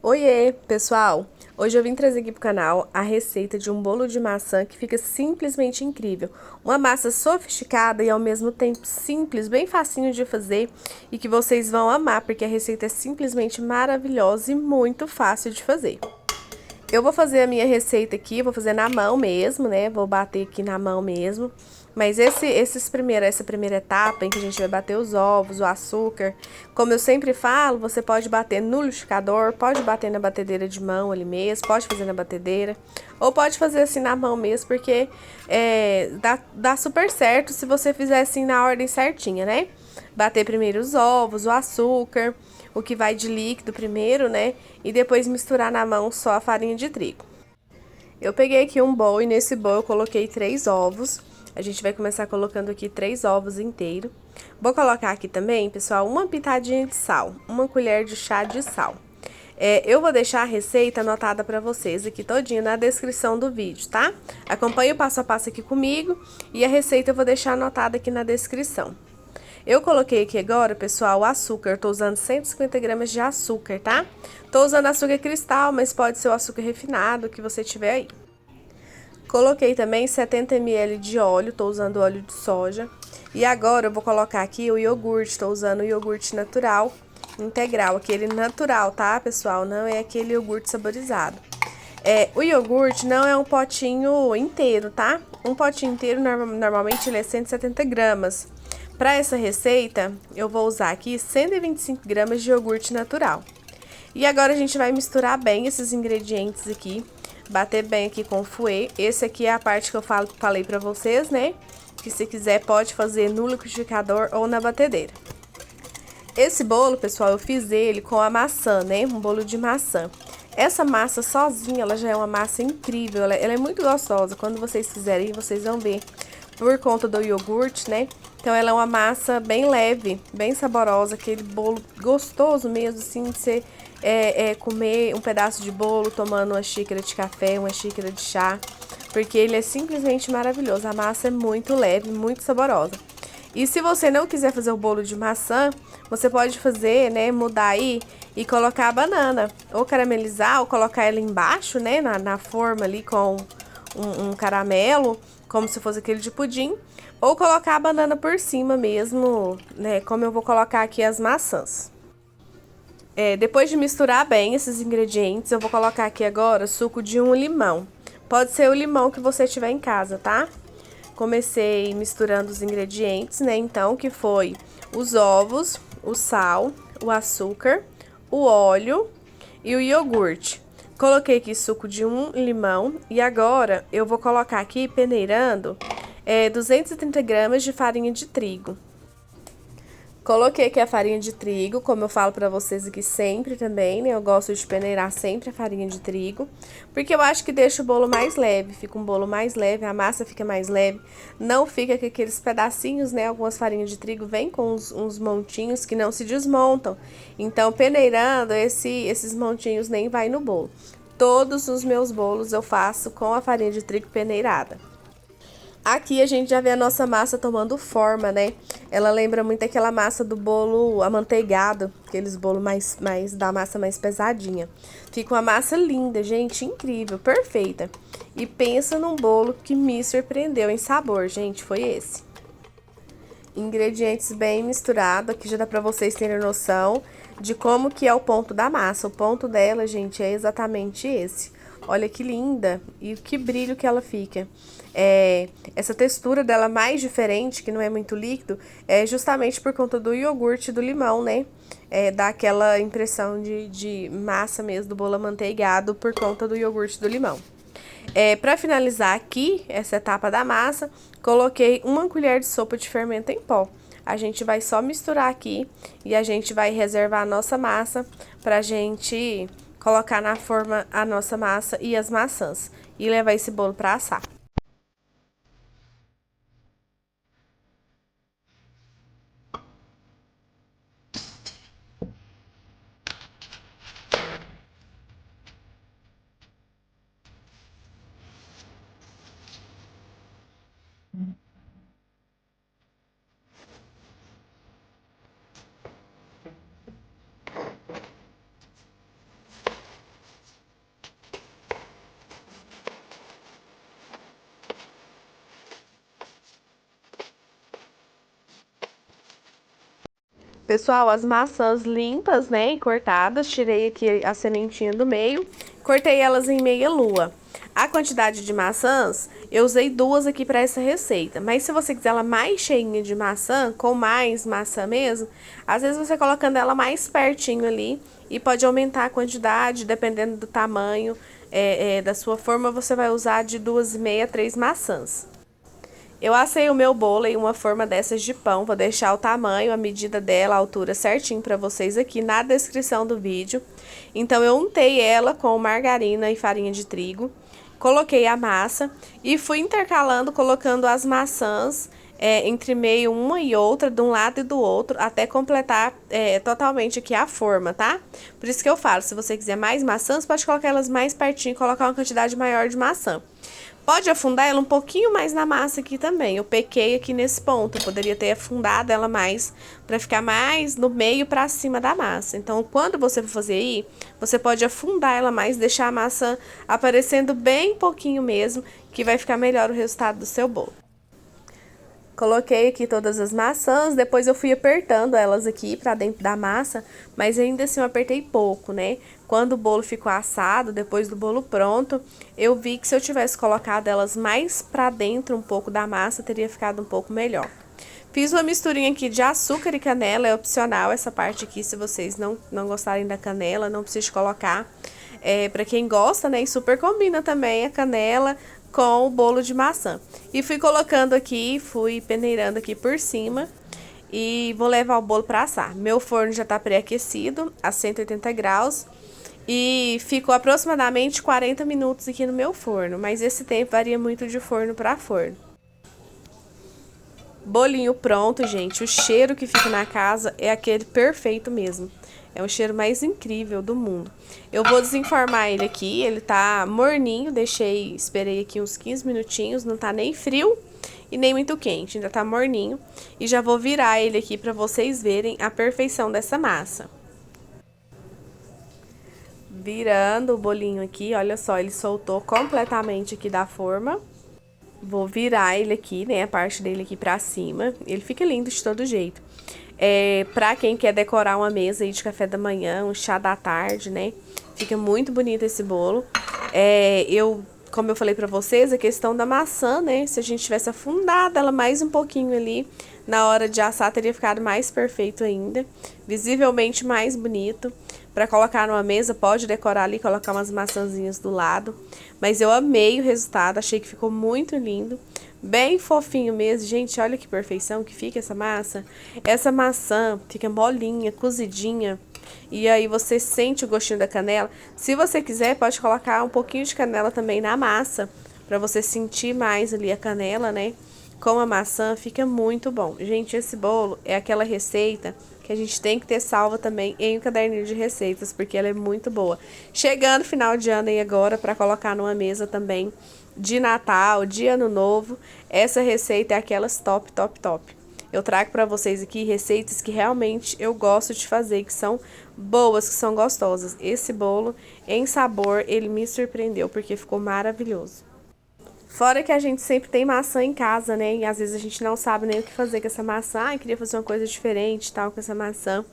Oiê, pessoal! Hoje eu vim trazer aqui pro canal a receita de um bolo de maçã que fica simplesmente incrível. Uma massa sofisticada e ao mesmo tempo simples, bem facinho de fazer e que vocês vão amar, porque a receita é simplesmente maravilhosa e muito fácil de fazer. Eu vou fazer a minha receita aqui, vou fazer na mão mesmo, né? Vou bater aqui na mão mesmo. Mas essa primeira etapa em que a gente vai bater os ovos, o açúcar, como eu sempre falo, você pode bater no liquidificador, pode bater na batedeira de mão ali mesmo, pode fazer na batedeira, ou pode fazer assim na mão mesmo, porque dá super certo se você fizer assim na ordem certinha, né? Bater primeiro os ovos, o açúcar, o que vai de líquido primeiro, né? E depois misturar na mão só a farinha de trigo. Eu peguei aqui um bowl e nesse bowl eu coloquei 3 ovos. A gente vai começar colocando aqui 3 ovos inteiros. Vou colocar aqui também, pessoal, uma pitadinha de sal, uma colher de chá de sal. Eu vou deixar a receita anotada para vocês aqui todinha na descrição do vídeo, tá? Acompanhe o passo a passo aqui comigo e a receita eu vou deixar anotada aqui na descrição. Eu coloquei aqui agora, pessoal, o açúcar. Tô usando 150 gramas de açúcar, tá? Tô usando açúcar cristal, mas pode ser o açúcar refinado que você tiver aí. Coloquei também 70 ml de óleo, tô usando óleo de soja. E agora eu vou colocar aqui o iogurte, tô usando o iogurte natural, integral, aquele natural, tá, pessoal? Não é aquele iogurte saborizado. O iogurte não é um potinho inteiro, tá? Um potinho inteiro, normalmente ele é 170 gramas. Para essa receita, eu vou usar aqui 125 gramas de iogurte natural. E agora a gente vai misturar bem esses ingredientes aqui, bater bem aqui com o fouet. Esse aqui é a parte que eu falei pra vocês, né? Que se quiser pode fazer no liquidificador ou na batedeira. Esse bolo, pessoal, eu fiz ele com a maçã, né? Um bolo de maçã. Essa massa sozinha, ela já é uma massa incrível, ela é muito gostosa. Quando vocês fizerem, vocês vão ver por conta do iogurte, né? Então ela é uma massa bem leve, bem saborosa, aquele bolo gostoso mesmo, assim, de você comer um pedaço de bolo tomando uma xícara de café, uma xícara de chá, porque ele é simplesmente maravilhoso. A massa é muito leve, muito saborosa. E se você não quiser fazer o bolo de maçã, você pode fazer, né, mudar aí e colocar a banana, ou caramelizar, ou colocar ela embaixo, né, na forma ali com um caramelo, como se fosse aquele de pudim, ou colocar a banana por cima mesmo, né, como eu vou colocar aqui as maçãs. Depois de misturar bem esses ingredientes, eu vou colocar aqui agora suco de um limão. Pode ser o limão que você tiver em casa, tá? Comecei misturando os ingredientes, né? Então, que foi os ovos, o sal, o açúcar, o óleo e o iogurte. Coloquei aqui suco de um limão e agora eu vou colocar aqui peneirando 230 gramas de farinha de trigo. Coloquei aqui a farinha de trigo, como eu falo pra vocês aqui sempre também, né? Eu gosto de peneirar sempre a farinha de trigo, porque eu acho que deixa o bolo mais leve, fica um bolo mais leve, a massa fica mais leve, não fica com aqueles pedacinhos, né? Algumas farinhas de trigo vêm com uns montinhos que não se desmontam, então peneirando esses montinhos nem vai no bolo. Todos os meus bolos eu faço com a farinha de trigo peneirada. Aqui a gente já vê a nossa massa tomando forma, né? Ela lembra muito aquela massa do bolo amanteigado, aqueles bolos da massa mais pesadinha. Fica uma massa linda, gente, incrível, perfeita. E pensa num bolo que me surpreendeu em sabor, gente, foi esse. Ingredientes bem misturados, aqui já dá pra vocês terem noção de como que é o ponto da massa. O ponto dela, gente, é exatamente esse. Olha que linda e que brilho que ela fica. Essa textura dela mais diferente, que não é muito líquido, é justamente por conta do iogurte e do limão, né? Dá aquela impressão de massa mesmo do bolo amanteigado por conta do iogurte e do limão. Para finalizar aqui essa etapa da massa, coloquei uma colher de sopa de fermento em pó. A gente vai só misturar aqui e a gente vai reservar a nossa massa pra gente colocar na forma a nossa massa e as maçãs e levar esse bolo para assar. Pessoal, as maçãs limpas, né, e cortadas, tirei aqui a sementinha do meio, cortei elas em meia lua. A quantidade de maçãs, eu usei 2 aqui para essa receita, mas se você quiser ela mais cheinha de maçã, com mais maçã mesmo, às vezes você colocando ela mais pertinho ali e pode aumentar a quantidade, dependendo do tamanho da sua forma, você vai usar de 2,5 a 3 maçãs. Eu assei o meu bolo em uma forma dessas de pão, vou deixar o tamanho, a medida dela, a altura certinho para vocês aqui na descrição do vídeo. Então eu untei ela com margarina e farinha de trigo, coloquei a massa e fui intercalando, colocando as maçãs entre meio uma e outra, de um lado e do outro, até completar totalmente aqui a forma, tá? Por isso que eu falo, se você quiser mais maçãs, pode colocar elas mais pertinho e colocar uma quantidade maior de maçã. Pode afundar ela um pouquinho mais na massa aqui também. Eu pequei aqui nesse ponto. Eu poderia ter afundado ela mais para ficar mais no meio para cima da massa. Então, quando você for fazer aí, você pode afundar ela mais, deixar a massa aparecendo bem pouquinho mesmo, que vai ficar melhor o resultado do seu bolo. Coloquei aqui todas as maçãs, depois eu fui apertando elas aqui pra dentro da massa, mas ainda assim eu apertei pouco, né? Quando o bolo ficou assado, depois do bolo pronto, eu vi que se eu tivesse colocado elas mais pra dentro um pouco da massa, teria ficado um pouco melhor. Fiz uma misturinha aqui de açúcar e canela, é opcional essa parte aqui, se vocês não gostarem da canela, não precisa colocar. Pra quem gosta, né, e super combina também a canela com o bolo de maçã. E fui colocando aqui, fui peneirando aqui por cima e vou levar o bolo para assar. Meu forno já tá pré-aquecido a 180 graus e ficou aproximadamente 40 minutos aqui no meu forno, mas esse tempo varia muito de forno para forno. Bolinho pronto, gente. O cheiro que fica na casa é aquele perfeito mesmo. É o cheiro mais incrível do mundo. Eu vou desenformar ele aqui, ele tá morninho, esperei aqui uns 15 minutinhos, não tá nem frio e nem muito quente, ainda tá morninho. E já vou virar ele aqui pra vocês verem a perfeição dessa massa. Virando o bolinho aqui, olha só, ele soltou completamente aqui da forma. Vou virar ele aqui, né, a parte dele aqui pra cima, ele fica lindo de todo jeito. Pra quem quer decorar uma mesa aí de café da manhã, um chá da tarde, né? Fica muito bonito esse bolo. Como eu falei pra vocês, a questão da maçã, né? Se a gente tivesse afundado ela mais um pouquinho ali, na hora de assar teria ficado mais perfeito ainda. Visivelmente mais bonito. Pra colocar numa mesa, pode decorar ali, colocar umas maçãzinhas do lado. Mas eu amei o resultado, achei que ficou muito lindo. Bem fofinho mesmo, gente, olha que perfeição que fica essa massa. Essa maçã fica molinha, cozidinha, e aí você sente o gostinho da canela. Se você quiser, pode colocar um pouquinho de canela também na massa, pra você sentir mais ali a canela, né? Com a maçã, fica muito bom. Gente, esse bolo é aquela receita que a gente tem que ter salva também em um caderninho de receitas, porque ela é muito boa. Chegando final de ano aí agora, pra colocar numa mesa também de Natal, de Ano Novo, essa receita é aquelas top, top, top. Eu trago para vocês aqui receitas que realmente eu gosto de fazer, que são boas, que são gostosas. Esse bolo, em sabor, ele me surpreendeu, porque ficou maravilhoso. Fora que a gente sempre tem maçã em casa, né? E às vezes a gente não sabe nem o que fazer com essa maçã. Ai, queria fazer uma coisa diferente, tal, com essa maçã.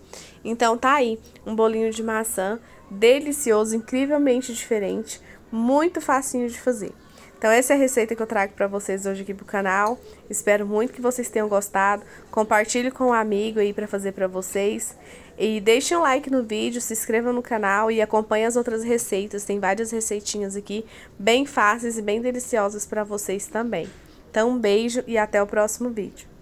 Então tá aí, um bolinho de maçã delicioso, incrivelmente diferente, muito facinho de fazer. Então essa é a receita que eu trago para vocês hoje aqui pro canal. Espero muito que vocês tenham gostado. Compartilhe com um amigo aí para fazer para vocês. E deixem um like no vídeo, se inscrevam no canal e acompanhem as outras receitas. Tem várias receitinhas aqui bem fáceis e bem deliciosas para vocês também. Então um beijo e até o próximo vídeo.